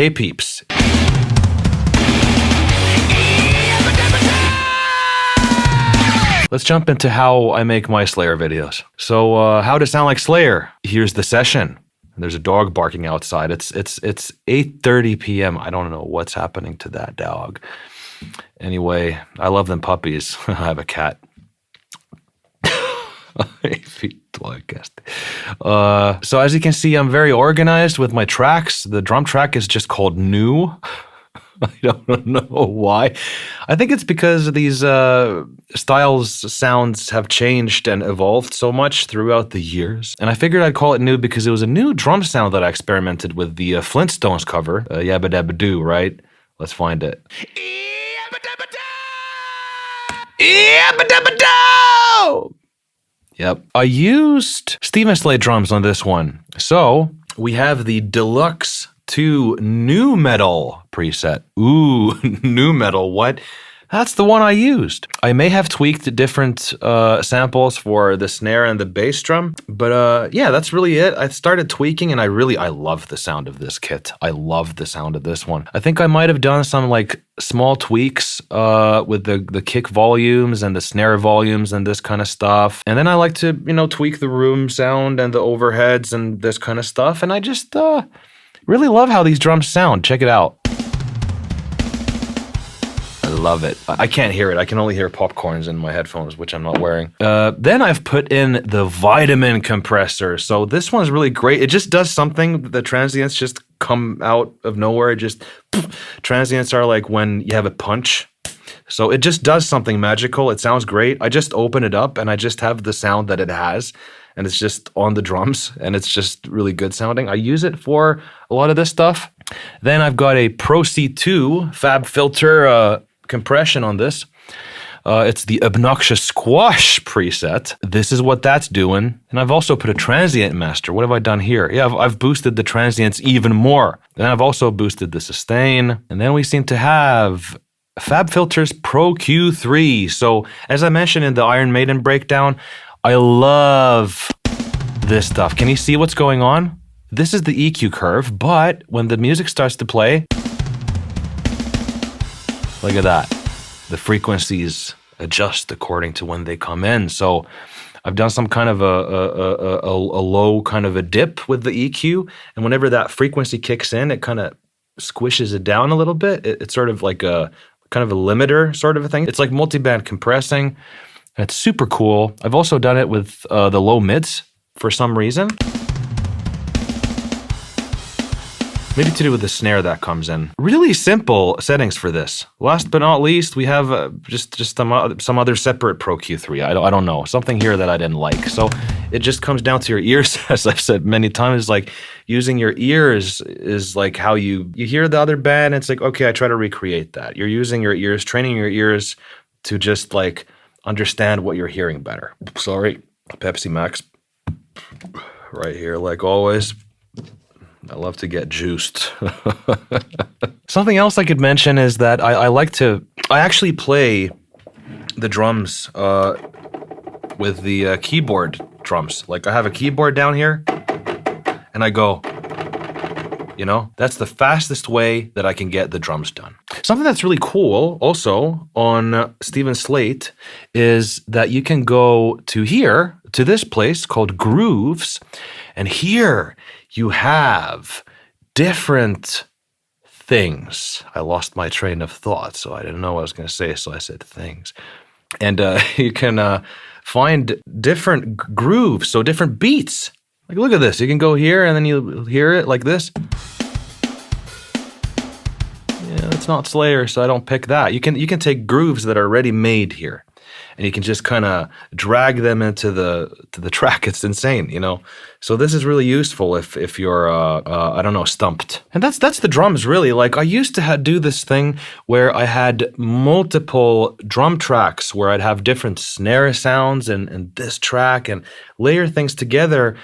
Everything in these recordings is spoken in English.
Hey peeps. Let's jump into how I make my Slayer videos. So how to sound like Slayer. Here's the session. There's a dog barking outside. It's 8:30 p.m. I don't know what's happening to that dog. Anyway, I love them puppies. I have a cat. So as you can see, I'm very organized with my tracks. The drum track is just called New. I don't know why. I think it's because these sounds have changed and evolved so much throughout the years. And I figured I'd call it New because it was a new drum sound that I experimented with the Flintstones cover, Yabba Dabba Doo, right? Let's find it. Yabba Dabba Doo! Yabba Dabba Doo! Yep. I used Steven Slay drums on this one. So we have the Deluxe 2 Nu Metal preset. Ooh, Nu Metal, what? That's the one I used. I may have tweaked different samples for the snare and the bass drum, but yeah, that's really it. I started tweaking and I love the sound of this kit. I love the sound of this one. I think I might have done some like small tweaks with the kick volumes and the snare volumes and this kind of stuff. And then I like to, tweak the room sound and the overheads and this kind of stuff. And I just really love how these drums sound. Check it out. I love it. I can't hear it. I can only hear popcorns in my headphones, which I'm not wearing. Then I've put in the Vitamin compressor. So this one's really great. It just does something. The transients just come out of nowhere. Transients are like when you have a punch. So it just does something magical. It sounds great. I just open it up and I just have the sound that it has. And it's just on the drums, and it's just really good sounding. I use it for a lot of this stuff. Then I've got a Pro C2 Fab Filter compression on this. It's the Obnoxious Squash preset. This is what that's doing. And I've also put a transient master. What have I done here? Yeah, I've boosted the transients even more. Then I've also boosted the sustain. And then we seem to have Fab Filter's Pro Q3. So as I mentioned in the Iron Maiden breakdown, I love this stuff. Can you see what's going on? This is the EQ curve, but when the music starts to play, look at that. The frequencies adjust according to when they come in. So I've done some kind of a low kind of a dip with the EQ, and whenever that frequency kicks in, it kind of squishes it down a little bit. It's sort of like a kind of a limiter sort of a thing. It's like multiband compressing. And it's super cool. I've also done it with the low mids for some reason. Maybe to do with the snare that comes in. Really simple settings for this. Last but not least, we have just some other separate Pro Q3. I don't know. Something here that I didn't like. So it just comes down to your ears, as I've said many times. Like using your ears is like how you hear the other band. It's like, okay, I try to recreate that. You're using your ears, training your ears to just like understand what you're hearing better. Sorry, Pepsi Max right here, like always. I love to get juiced. Something else I could mention is that I actually play the drums with the keyboard drums. Like I have a keyboard down here and I go, that's the fastest way that I can get the drums done. Something that's really cool also on Steven Slate is that you can go to this place called Grooves, and here you have different things. I lost my train of thought, so I didn't know what I was going to say, so I said things. And you can find different grooves, so different beats. Like look at this, you can go here and then you hear it like this. Yeah, it's not Slayer, so I don't pick that. You can take grooves that are already made here, and you can just kind of drag them into the track. It's insane, So this is really useful if you're I don't know, stumped. And that's the drums really. Like I used to do this thing where I had multiple drum tracks where I'd have different snare sounds and this track and layer things together.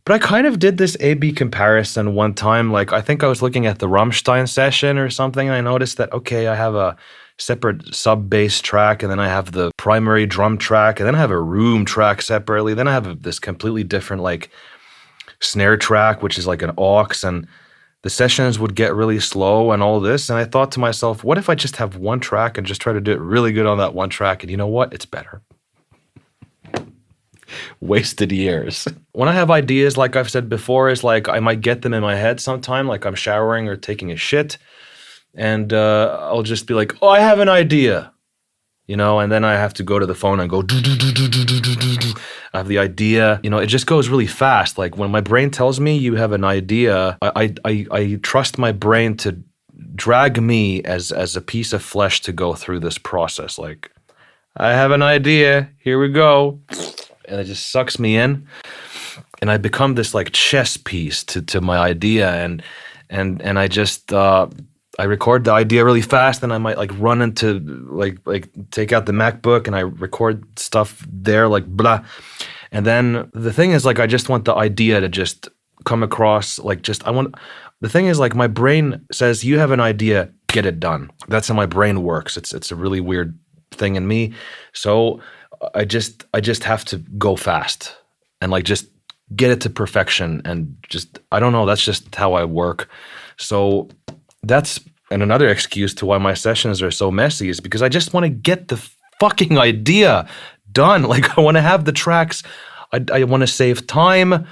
But I kind of did this A/B comparison one time. Like I think I was looking at the Rammstein session or something, and I noticed that, okay, I have a separate sub-bass track, and then I have the primary drum track, and then I have a room track separately. Then I have this completely different like snare track, which is like an aux, and the sessions would get really slow and all this. And I thought to myself, what if I just have one track and just try to do it really good on that one track? And you know what? It's better. Wasted years. When I have ideas, like I've said before, is like I might get them in my head sometime, like I'm showering or taking a shit. And I'll just be like, oh, I have an idea. You know, and then I have to go to the phone and go, I have the idea. You know, it just goes really fast. Like when my brain tells me you have an idea, I trust my brain to drag me as a piece of flesh to go through this process. Like, I have an idea, here we go. And it just sucks me in. And I become this like chess piece to my idea. And I just, I record the idea really fast, and I might like run into like take out the MacBook and I record stuff there like blah. And then the thing is like I just want the idea to just come across like just the thing is like my brain says you have an idea, get it done. That's how my brain works. It's a really weird thing in me. So I just have to go fast and like just get it to perfection and just I don't know, that's just how I work. So that's another excuse to why my sessions are so messy is because I just want to get the fucking idea done. Like I want to have the tracks. I want to save time.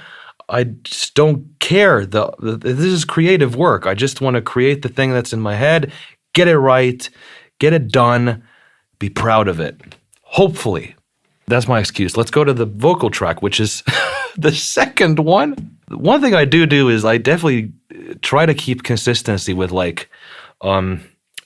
I just don't care. This is creative work. I just want to create the thing that's in my head, get it right, get it done, be proud of it. Hopefully. That's my excuse. Let's go to the vocal track, which is the second one. One thing I do is I definitely try to keep consistency with like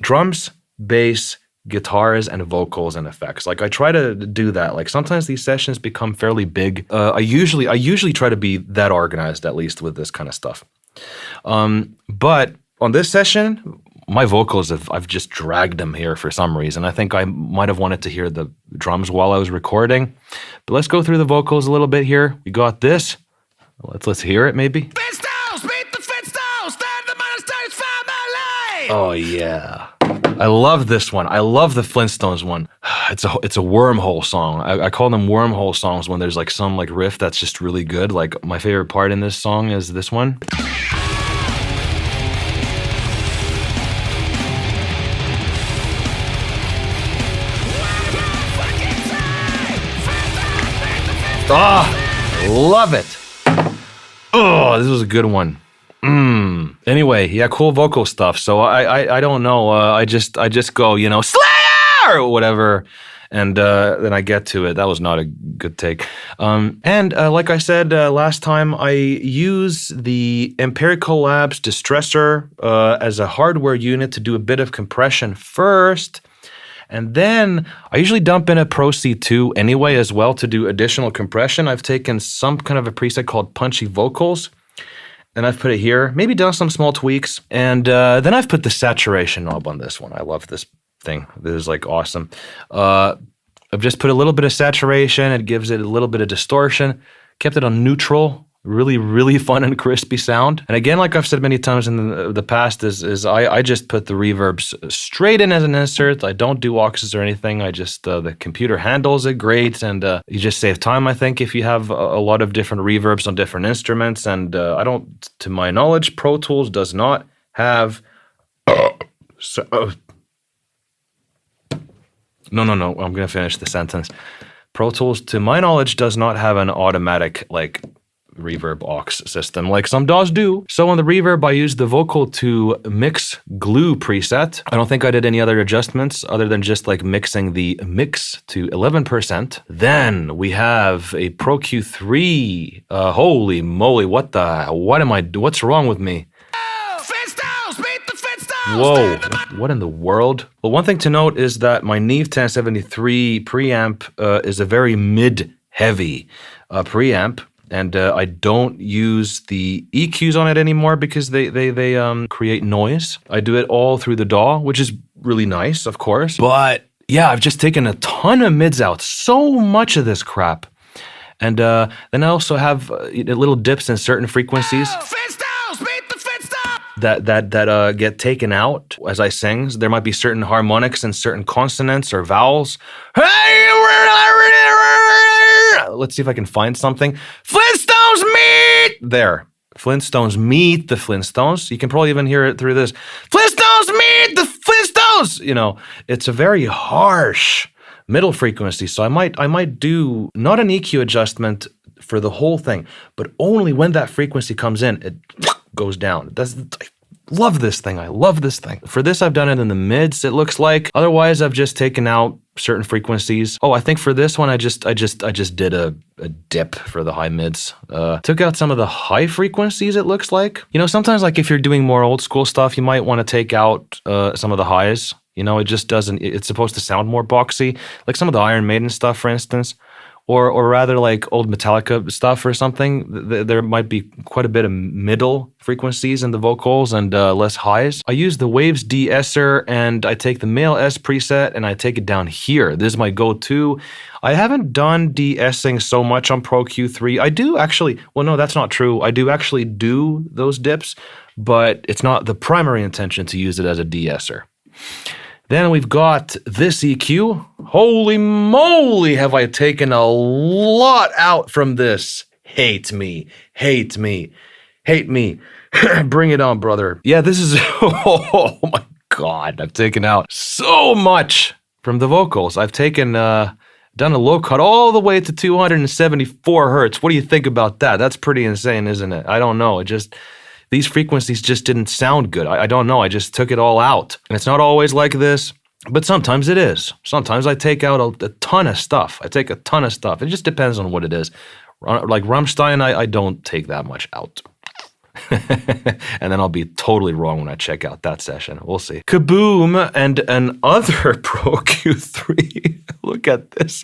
drums, bass, guitars, and vocals and effects. Like I try to do that. Like sometimes these sessions become fairly big. I usually try to be that organized at least with this kind of stuff. But on this session, my vocals I've just dragged them here for some reason. I think I might have wanted to hear the drums while I was recording. But let's go through the vocals a little bit here. We got this. Let's hear it maybe. Oh yeah. I love this one. I love the Flintstones one. It's a wormhole song. I call them wormhole songs when there's like some like riff that's just really good. Like my favorite part in this song is this one. Ah, love it. Oh, this was a good one. Anyway, yeah, cool vocal stuff. So I don't know. I just go, you know, Slayer or whatever, and then I get to it. That was not a good take. And like I said last time, I use the Empirical Labs Distressor as a hardware unit to do a bit of compression first. And then I usually dump in a Pro C2 anyway as well to do additional compression. I've taken some kind of a preset called Punchy Vocals, and I've put it here, maybe done some small tweaks. And then I've put the saturation knob on this one. I love this thing. This is like awesome. I've just put a little bit of saturation. It gives it a little bit of distortion. Kept it on neutral. Really, really fun and crispy sound. And again, like I've said many times in the past, is I just put the reverbs straight in as an insert. I don't do auxes or anything. I just, the computer handles it great, and you just save time, I think, if you have a lot of different reverbs on different instruments. And I don't, to my knowledge, Pro Tools does not have... No, I'm going to finish the sentence. Pro Tools, to my knowledge, does not have an automatic, like, reverb aux system like some DAWs do. So on the reverb, I used the vocal to mix glue preset. I don't think I did any other adjustments other than just like mixing the mix to 11%. Then we have a Pro Q3. Holy moly, what's wrong with me? Whoa, what in the world? Well, one thing to note is that my Neve 1073 preamp is a very mid-heavy preamp. And I don't use the EQs on it anymore because they create noise. I do it all through the DAW, which is really nice, of course. But yeah, I've just taken a ton of mids out, so much of this crap. And then I also have little dips in certain frequencies that get taken out as I sing. There might be certain harmonics and certain consonants or vowels. Let's see if I can find something. Flintstones meet! There. Flintstones meet the Flintstones. You can probably even hear it through this. Flintstones meet the Flintstones! You know, it's a very harsh middle frequency. So I might do not an EQ adjustment for the whole thing, but only when that frequency comes in, it goes down. I love this thing. I love this thing. For this, I've done it in the mids, it looks like. Otherwise, I've just taken out certain frequencies. Oh, I think for this one, I just did a dip for the high mids. Took out some of the high frequencies, it looks like. You know, sometimes like if you're doing more old school stuff, you might want to take out some of the highs. You know, it just doesn't, it's supposed to sound more boxy. Like some of the Iron Maiden stuff, for instance. Or rather like old Metallica stuff or something, there might be quite a bit of middle frequencies in the vocals and less highs. I use the Waves de-esser and I take the male S preset and I take it down here. This is my go-to. I haven't done de-essing so much on Pro Q3. I do actually, well no, that's not true. I do actually do those dips, but it's not the primary intention to use it as a de-esser. Then we've got this EQ. Holy moly, have I taken a lot out from this. Hate me, hate me, hate me. Bring it on, brother. Yeah, this is, oh my God, I've taken out so much from the vocals. I've taken, done a low cut all the way to 274 hertz. What do you think about that? That's pretty insane, isn't it? I don't know, it just, these frequencies just didn't sound good. I don't know, I just took it all out. And it's not always like this, but sometimes it is. Sometimes I take out a ton of stuff. I take a ton of stuff. It just depends on what it is. Like Rammstein, I don't take that much out. And then I'll be totally wrong when I check out that session. We'll see. Kaboom and another Pro Q3. Look at this.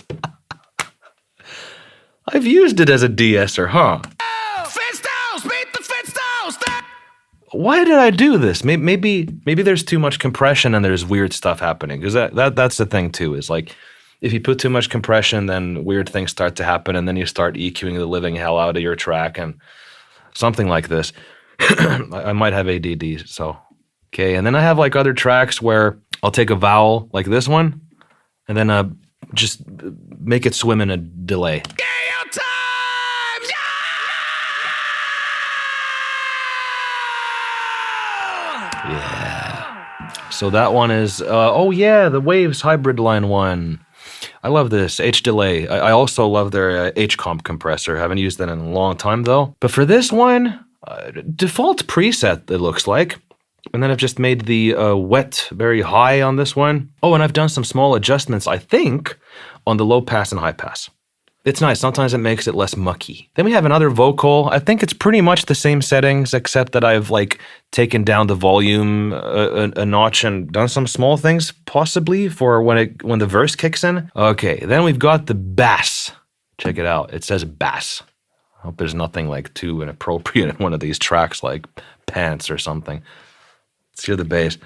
I've used it as a de-esser, huh? Why did I do this? Maybe there's too much compression and there's weird stuff happening. Because that's the thing too, is like if you put too much compression, then weird things start to happen and then you start EQing the living hell out of your track and something like this. I might have ADD, so. Okay, and then I have like other tracks where I'll take a vowel like this one and then just make it swim in a delay. Yeah. So that one is, oh yeah, the Waves Hybrid Line 1. I love this, H-Delay. I also love their H-Comp compressor. Haven't used that in a long time though. But for this one, default preset it looks like. And then I've just made the wet very high on this one. Oh, and I've done some small adjustments, I think, on the low pass and high pass. It's nice, sometimes it makes it less mucky. Then we have another vocal. I think it's pretty much the same settings, except that I've like taken down the volume a notch and done some small things, possibly, for when the verse kicks in. Okay, then we've got the bass. Check it out, it says bass. I hope there's nothing like too inappropriate in one of these tracks, like pants or something. Let's hear the bass.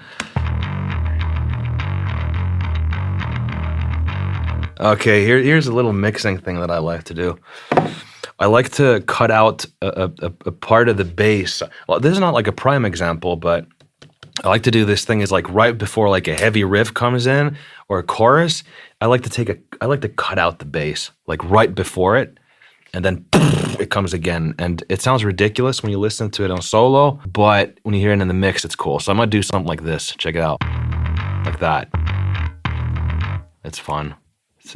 Okay, here's a little mixing thing that I like to do. I like to cut out a part of the bass. Well, this is not like a prime example, but I like to do this thing is like right before like a heavy riff comes in or a chorus. I like to cut out the bass like right before it, and then it comes again. And it sounds ridiculous when you listen to it on solo, but when you hear it in the mix, it's cool. So I'm gonna do something like this. Check it out, like that. It's fun.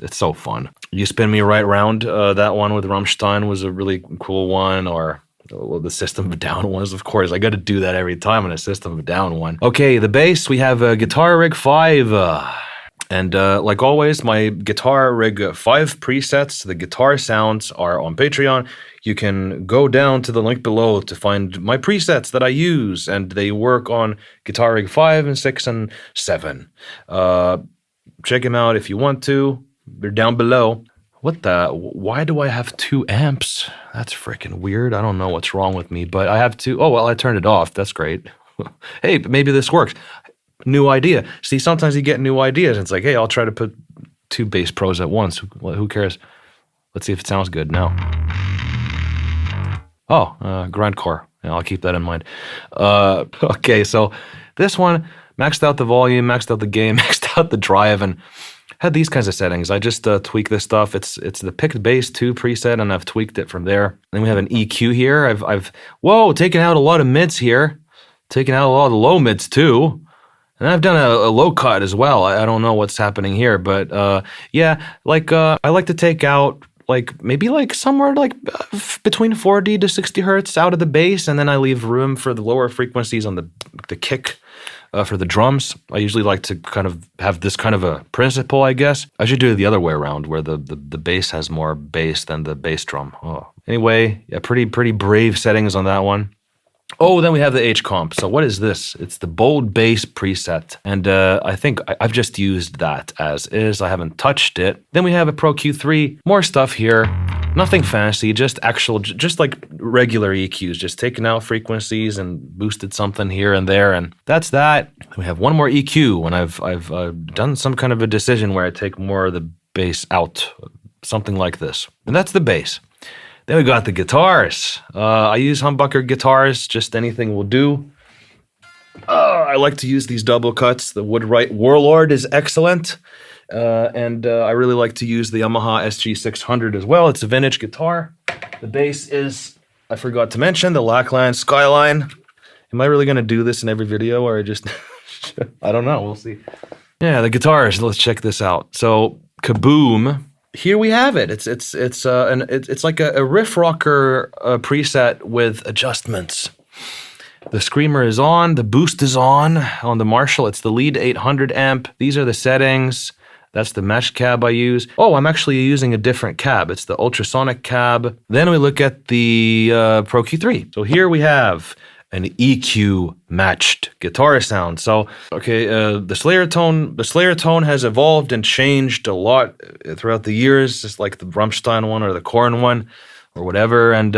It's so fun. You Spin Me Right Round, that one with Rammstein was a really cool one, or well, the System of a Down ones, of course. I got to do that every time on a System of a Down one. Okay, the bass, we have Guitar Rig 5. And like always, my Guitar Rig 5 presets, the guitar sounds, are on Patreon. You can go down to the link below to find my presets that I use, and they work on Guitar Rig 5 and 6 and 7. Check them out if you want to. They're down below. What the? Why do I have 2 amps? That's freaking weird. I don't know what's wrong with me, but I have 2. Oh, well, I turned it off. That's great. Hey, maybe this works. New idea. See, sometimes you get new ideas. And it's like, hey, I'll try to put 2 bass pros at once. Who cares? Let's see if it sounds good now. Oh, grindcore. Yeah, I'll keep that in mind. Okay, so this one, maxed out the volume, maxed out the gain, maxed out the drive, and had these kinds of settings. I just tweak this stuff. It's the picked bass 2 preset, and I've tweaked it from there. Then we have an EQ here. I've taken out a lot of mids here, taken out a lot of low mids too. And I've done a low cut as well. I don't know what's happening here, but yeah, like I like to take out like maybe like somewhere like between 40 to 60 hertz out of the bass, and then I leave room for the lower frequencies on the kick for the drums. I usually like to kind of have this kind of a principle, I guess. I should do it the other way around, where the bass has more bass than the bass drum. Oh. Anyway, yeah, pretty brave settings on that one. Oh, then we have the H comp. So what is this? It's the bold bass preset. And I think I've just used that as is. I haven't touched it. Then we have a Pro Q3. More stuff here. Nothing fancy, just like regular EQs. Just taken out frequencies and boosted something here and there. And that's that. We have one more EQ when I've done some kind of a decision where I take more of the bass out. Something like this. And that's the bass. Then we got the guitars. I use humbucker guitars, just anything will do. I like to use these double cuts. The Woodwright Warlord is excellent. And I really like to use the Yamaha SG600 as well. It's a vintage guitar. The bass is, I forgot to mention, the Lackland Skyline. Am I really going to do this in every video, or just, I don't know, we'll see. Yeah, the guitars, let's check this out. So, kaboom. Here we have it. It's like a riff rocker preset with adjustments. The screamer is on, the boost is on the Marshall. It's the lead 800 amp. These are the settings. That's the matched cab I use. Oh, I'm actually using a different cab. It's the ultrasonic cab. Then we look at the Pro Q3. So here we have an EQ matched guitar sound. So, okay, the Slayer tone has evolved and changed a lot throughout the years, just like the Rammstein one or the Korn one or whatever. And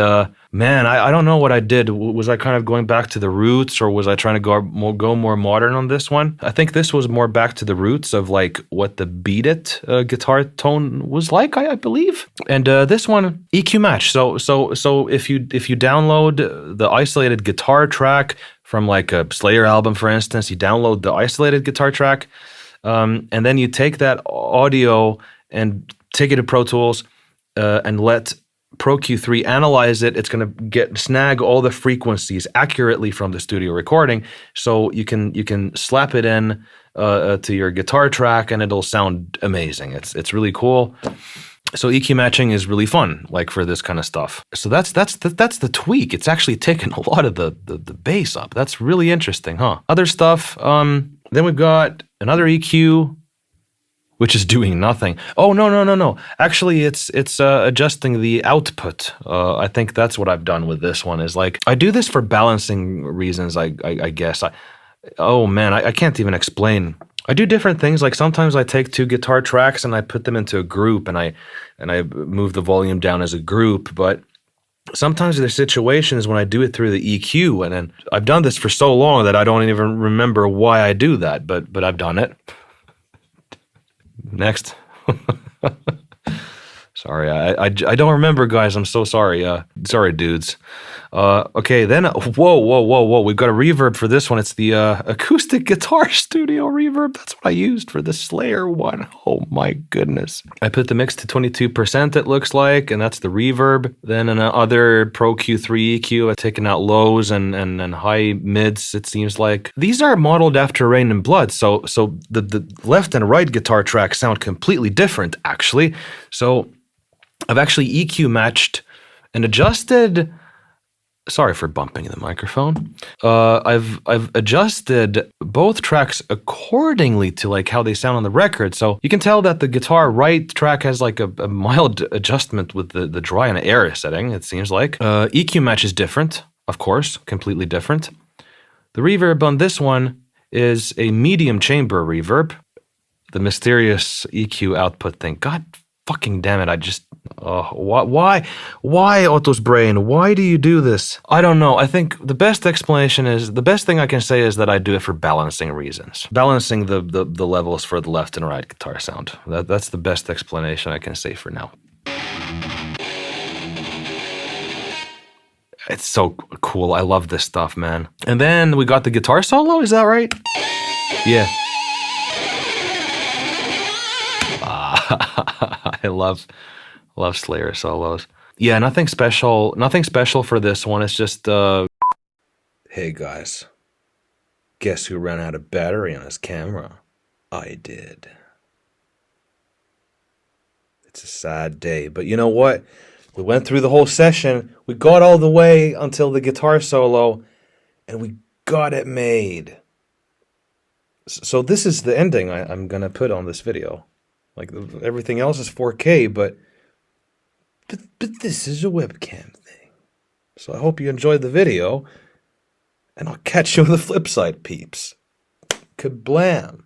man, I don't know what I did. Was I kind of going back to the roots, or was I trying to go more modern on this one? I think this was more back to the roots of like what the Beat It guitar tone was like, I believe. And this one, EQ match. So if you download the isolated guitar track from like a Slayer album, for instance, you download the isolated guitar track, and then you take that audio and take it to Pro Tools and let Pro Q3 analyze it. It's going to snag all the frequencies accurately from the studio recording, so you can slap it in to your guitar track, and it'll sound amazing. It's really cool. So EQ matching is really fun, like for this kind of stuff. So that's the tweak. It's actually taken a lot of the bass up. That's really interesting, huh? Other stuff. Then we've got another EQ, which is doing nothing. Oh, no. Actually, it's adjusting the output. I think that's what I've done with this one, is like, I do this for balancing reasons, I guess. Oh man, I can't even explain. I do different things. Like sometimes I take two guitar tracks and I put them into a group, and I move the volume down as a group. But sometimes there's situations when I do it through the EQ, and then I've done this for so long that I don't even remember why I do that, but I've done it. Next. Sorry, I don't remember, guys. I'm so sorry. Sorry, dudes. Okay, then, whoa. We've got a reverb for this one. It's the acoustic guitar studio reverb. That's what I used for the Slayer one. Oh my goodness. I put the mix to 22%, it looks like, and that's the reverb. Then another Pro Q3 EQ, I've taken out lows and high mids, it seems like. These are modeled after Rain and Blood, so the left and right guitar tracks sound completely different, actually. So I've actually EQ matched and adjusted. Sorry for bumping the microphone. I've adjusted both tracks accordingly to like how they sound on the record. So you can tell that the guitar right track has like a mild adjustment with the dry and air setting, it seems like. EQ match is different, of course, completely different. The reverb on this one is a medium chamber reverb. The mysterious EQ output thing. God fucking damn it, I just... why, Otto's brain? Why do you do this? I don't know. I think the best explanation is, the best thing I can say is that I do it for balancing reasons. Balancing the levels for the left and right guitar sound. That's the best explanation I can say for now. It's so cool. I love this stuff, man. And then we got the guitar solo, is that right? Yeah. I love Slayer solos. Yeah, nothing special. Nothing special for this one. It's just hey guys, guess who ran out of battery on his camera? I did. It's a sad day, but you know what? We went through the whole session. We got all the way until the guitar solo, and we got it made. So this is the ending I'm gonna put on this video. Like everything else is 4K, but this is a webcam thing. So I hope you enjoyed the video, and I'll catch you on the flip side, peeps. Kablam!